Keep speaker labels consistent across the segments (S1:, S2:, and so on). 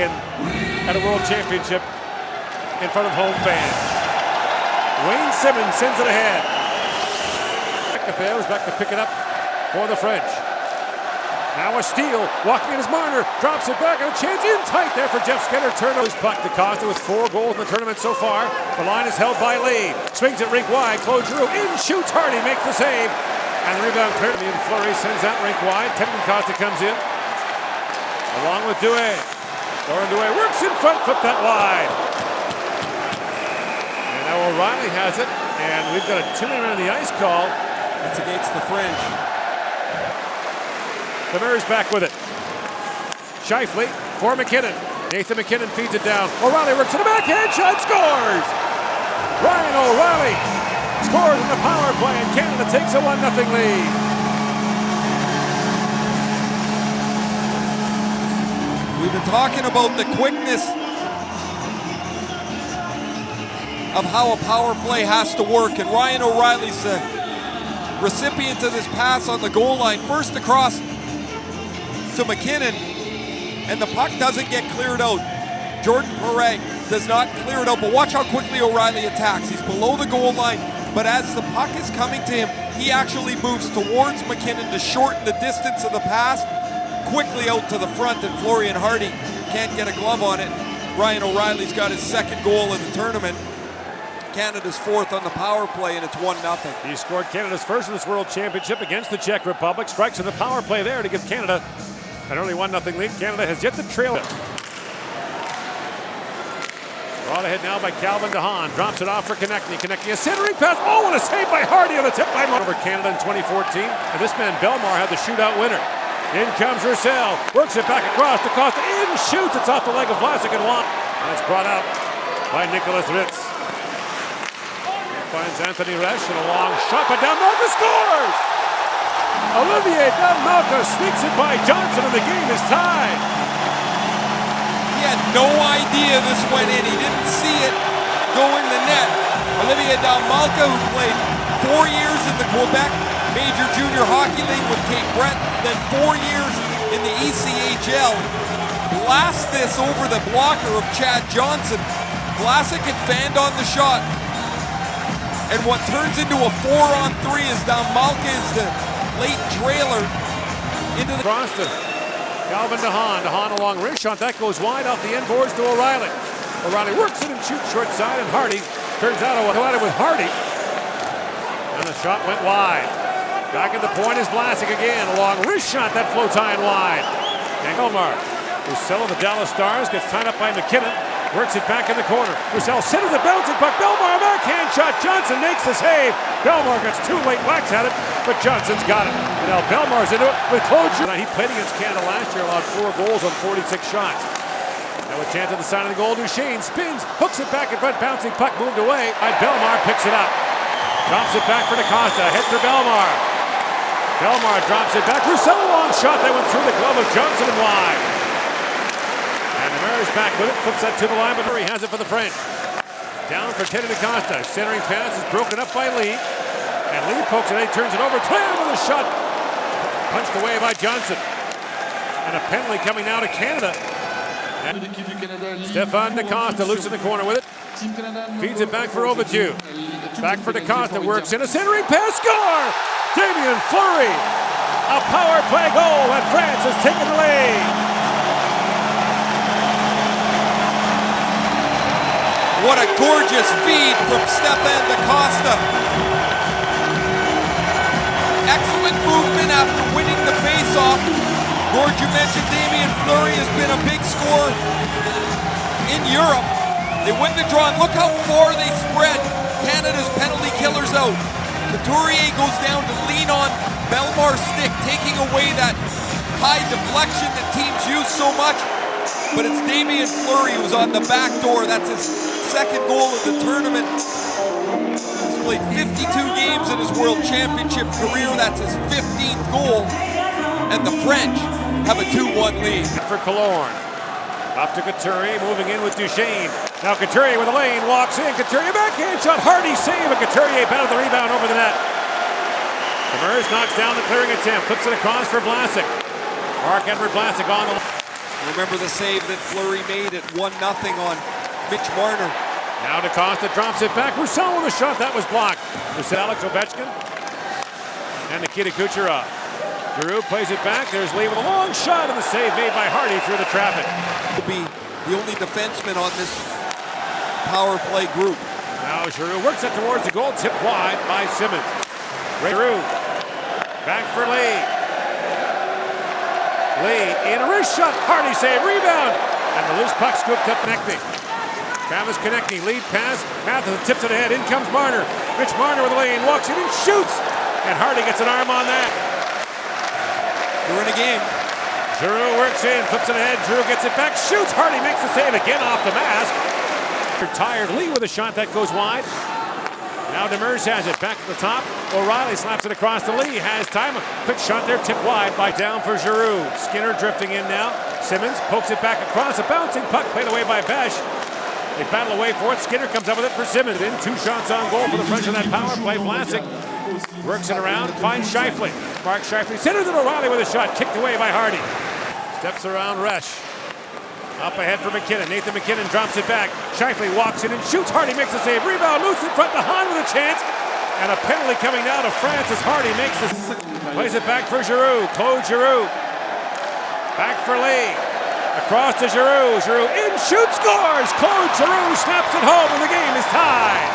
S1: again at a World Championship in front of home fans. Wayne Simmonds sends it ahead. Café was back to pick it up for the French. Now a steal, walking in his Marner, drops it back, and a chance in tight there for Jeff Skinner. Turn his puck to Costa with 4 goals in the tournament so far. The line is held by Lee. Swings it rink wide, Claude Giroux in, shoots, Hardy makes the save. And the rebound cleared, and Fleury sends that rink wide. Teddy Costa comes in, along with Douay. Laurent Douay works in front, flip that wide. And now O'Reilly has it, and we've got a 2-minute on the ice call.
S2: It's against the French.
S1: Demers back with it. Scheifele for McKinnon. Nathan McKinnon feeds it down. O'Reilly works in the backhand shot, scores! Ryan O'Reilly scores in the power play, and Canada takes a 1-0 lead.
S2: We've been talking about the quickness of how a power play has to work, and Ryan O'Reilly's the recipient of this pass on the goal line. First across to McKinnon, and the puck doesn't get cleared out. Jordan Perret does not clear it out, but watch how quickly O'Reilly attacks. He's below the goal line, but as the puck is coming to him, he actually moves towards McKinnon to shorten the distance of the pass, quickly out to the front, and Fleury and Hardy can't get a glove on it. Ryan O'Reilly's got his 2nd goal in the tournament. Canada's 4th on the power play, and it's 1-0.
S1: He scored Canada's 1st in this World Championship against the Czech Republic. Strikes in the power play there to give Canada an early 1-0 lead. Canada has yet to trail it. Brought ahead now by Calvin DeHaan. Drops it off for Konechny. Konechny a centering pass. Oh, and a save by Hardy on the tip line over Canada in 2014. And this man Bellemare had the shootout winner. In comes Roussel. Works it back across to Costa. In shoots. It's off the leg of Vlasic and one. And it's brought out by Nicholas Ritz. Finds Anthony Resch and a long shot, but Dalmalka scores! Olivier Dalmalka sneaks it by Johnson, and the game is tied.
S2: He had no idea this went in. He didn't see it go in the net. Olivier Dalmalka, who played 4 years in the Quebec Major Junior Hockey League with Cape Breton, then 4 years in the ECHL, blasts this over the blocker of Chad Johnson. Vlasic had fanned on the shot. And what turns into a 4-on-3 is Dalmalka is the late trailer into the
S1: cross to Calvin DeHaan. DeHaan along wrist shot. That goes wide off the end boards to O'Reilly. O'Reilly works it and shoots short side, and Hardy turns out to collide with Hardy. And the shot went wide. Back at the point is Vlasic again. A long wrist shot that floats high and wide. And Bellemare, who's selling the Dallas Stars, gets tied up by McKinnon. Works it back in the corner. Roussel centers the bouncing puck. Bellemare backhand shot. Johnson makes the save. Bellemare gets 2 late whacks at it, but Johnson's got it. And now Bellemare's into it with closure. He played against Canada last year, allowed 4 goals on 46 shots. Now a chance at the side of the goal. Duchesne spins, hooks it back in front. Bouncing puck moved away. Bellemare picks it up. Drops it back for DaCosta. Head for Bellemare. Bellemare drops it back. Roussel a long shot that went through the glove of Johnson and wide. Demers back with it, flips that to the line, but he has it for the French. Down for Teddy DaCosta. Centering pass is broken up by Lee. And Lee pokes it, he turns it over. Tlam with a shot. Punched away by Johnson. And a penalty coming now to Canada. Stéphane DaCosta looks in the corner with it. Feeds it back for Aubertu. Back for DaCosta, works in a centering pass, score! Damien Fleury! A power play goal, and France has taken the lead.
S2: What a gorgeous feed from Stéphane DaCosta. Excellent movement after winning the face-off. Gord, you mentioned Damien Fleury has been a big scorer in Europe. They win the draw, and look how far they spread Canada's penalty killers out. Couturier goes down to lean on Bellemare's stick, taking away that high deflection that teams use so much. But it's Damien Fleury who's on the back door. That's his 2nd goal of the tournament. He's played 52 games in his World Championship career. That's his 15th goal. And the French have a 2-1 lead.
S1: For Killorn. Up to Couturier, moving in with Duchesne. Now Couturier with a lane, walks in. Couturier backhand shot, Hardy save, and Couturier battled the rebound over the net. Demers knocks down the clearing attempt, flips it across for Vlasic. Marc-Edouard Vlasic on the line.
S2: Remember the save that Fleury made at 1-0 on Mitch Marner.
S1: Now DaCosta drops it back. Roussel with a shot that was blocked. There's Alex Ovechkin and Nikita Kucherov. Giroux plays it back. There's Lee with a long shot and the save made by Hardy through the traffic.
S2: Will be the only defenseman on this power play group.
S1: Now Giroux works it towards the goal, tipped wide by Simmons. Giroux back for Lee. Lee in a wrist shot. Hardy save, rebound, and the loose puck scooped up connecting. Travis connecting, lead pass. Matheson tips it ahead. In comes Marner. Mitch Marner with a lane, walks in and shoots, and Hardy gets an arm on that.
S2: We're in a game.
S1: Giroux works in, flips it ahead. Giroux gets it back, shoots. Hardy makes the save again off the mask. Tired Lee with a shot that goes wide. Now Demers has it back at the top. O'Reilly slaps it across to Lee. Has time. A quick shot there, tipped wide by down for Giroux. Skinner drifting in now. Simmons pokes it back across. A bouncing puck played away by Besh. They battle away for it. Skinner comes up with it for Simmons. In 2 shots on goal for the French on that power play. Vlasic works it around, finds Scheifele. Mark Scheifele centers it. O'Reilly with a shot, kicked away by Hardy. Steps around Resch. Up ahead for McKinnon. Nathan McKinnon drops it back. Scheifele walks in and shoots. Hardy makes the save. Rebound, loose in front. DeHaan with a chance. And a penalty coming now to France as Hardy makes this. Plays it back for Giroux. Claude Giroux. Back for Lee. Across to Giroux. Giroux in, shoots, scores! Claude Giroux snaps it home and the game is tied.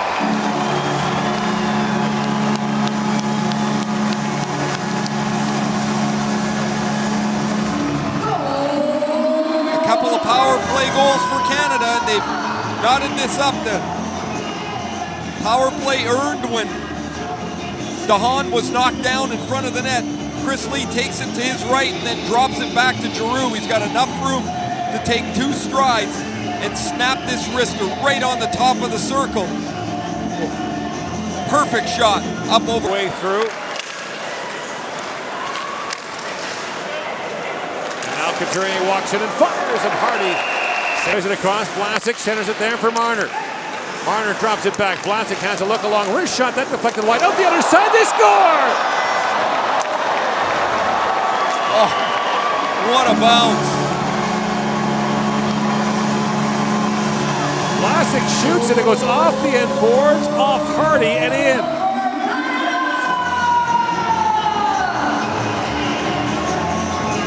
S2: A couple of power play goals for Canada, and they've knotted this up. The power play earned when DeHaan was knocked down in front of the net. Chris Lee takes it to his right and then drops it back to Giroux. He's got enough room to take 2 strides and snap this wrister right on the top of the circle. Perfect shot up over.
S1: Way through. And now Couturier walks in and fires, and Hardy saves it across. Vlasic centers it there for Marner. Marner drops it back. Vlasic has a look along. Wrist shot that deflected wide. Out the other side, they score!
S2: Oh, what a bounce.
S1: Vlasic shoots and it goes off the end boards, off Hardy and in.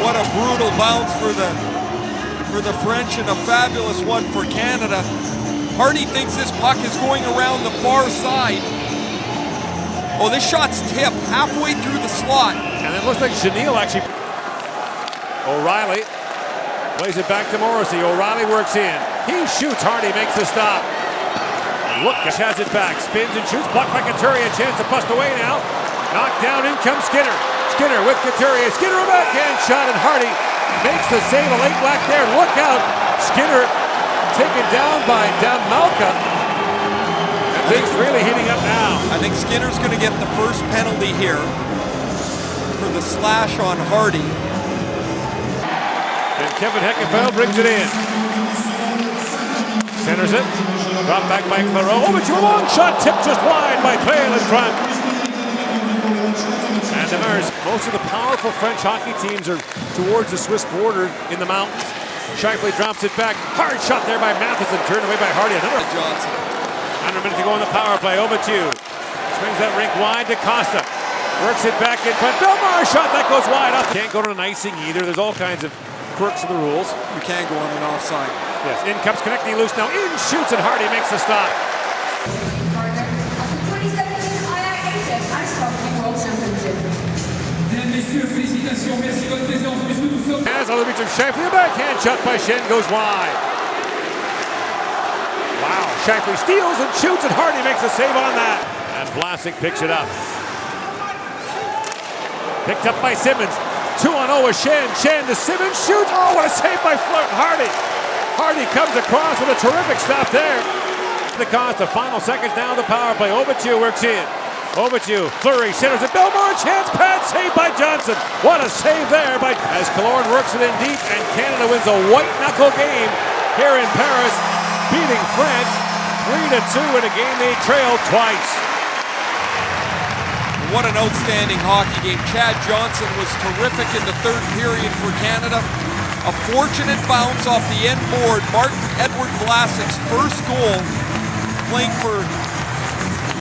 S2: What a brutal bounce for the French and a fabulous one for Canada. Hardy thinks this puck is going around the far side. Oh, this shot's tipped halfway through the slot.
S1: And it looks like Janelle actually. O'Reilly plays it back to Morrissey. O'Reilly works in. He shoots. Hardy makes the stop. Look, has it back. Spins and shoots. Blocked by Couturier. A chance to bust away now. Knocked down. In comes Skinner. Skinner with Couturier. Skinner a backhand shot, and Hardy makes the save. A late black there. Look out. Skinner taken down by Malka. And things really heating up now.
S2: I think Skinner's going to get the first penalty here for the slash on Hardy.
S1: And Kevin Heckenfeld brings it in. Centers it. Dropped back by Claro. Over to a long shot. Tipped just wide by Pale in front. And Demers. Most of the powerful French hockey teams are towards the Swiss border in the mountains. Scheifele drops it back. Hard shot there by Matheson. Turned away by Hardy. Another
S2: Johnson.
S1: Under a minute to go on the power play. Over to swings that rink wide to Costa. Works it back in front. Belmar shot that goes wide off. Can't go to an icing either. There's all kinds of quirks of the rules.
S2: You can go on an offside.
S1: Yes, in comes connecting loose now. In shoots and Hardy makes the stop. As on the reach of Scheifele, a backhand shot by Schenn goes wide. Wow, Scheifele steals and shoots, and Hardy makes a save on that. And Vlasic picks it up. Picked up by Simmons. 2-on-0 with Schenn. Schenn to Simmons, shoots. Oh, what a save by Hardy. Hardy comes across with a terrific stop there. The cost, the final seconds down the power play. Overture works in. Overture, Fleury centers it. Belmar, chance, pad, save by Johnson. What a save there by as Killorn works it in deep, and Canada wins a white-knuckle game here in Paris, beating France 3-2 in a game they trailed twice.
S2: What an outstanding hockey game. Chad Johnson was terrific in the third period for Canada. A fortunate bounce off the end board. Martin Edward Vlasic's first goal playing for